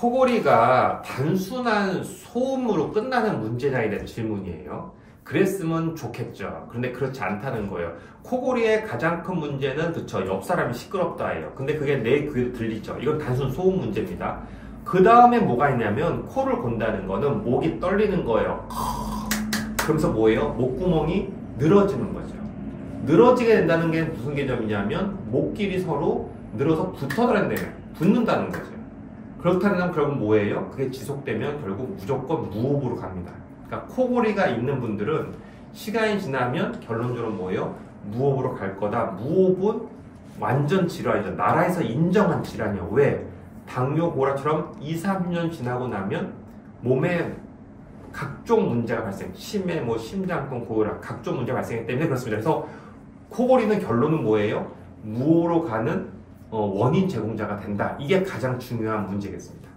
코골이가 단순한 소음으로 끝나는 문제냐에 대한 질문이에요. 그랬으면 좋겠죠. 그런데 그렇지 않다는 거예요. 코골이의 가장 큰 문제는 그쵸, 옆 사람이 시끄럽다예요. 근데 그게 내 귀에 들리죠. 이건 단순 소음 문제입니다. 그 다음에 뭐가 있냐면 코를 곤다는 거는 목이 떨리는 거예요. 그러면서 뭐예요? 목구멍이 늘어지는 거죠. 늘어지게 된다는 게 무슨 개념이냐면 목끼리 서로 늘어서 붙는다는 거죠. 그렇다면 결국 뭐예요? 그게 지속되면 결국 무조건 무호흡으로 갑니다. 그러니까 코골이가 있는 분들은 시간이 지나면 결론적으로 뭐예요? 무호흡으로 갈 거다. 무호흡은 완전 질환이죠. 나라에서 인정한 질환이에요. 왜? 당뇨, 고라처럼 2, 3년 지나고 나면 몸에 각종 문제가 치매, 심장병, 고혈압, 각종 문제가 발생하기 때문에 그렇습니다. 그래서 코골이는 결론은 뭐예요? 무호흡으로 가는 원인 제공자가 된다. 이게 가장 중요한 문제겠습니다.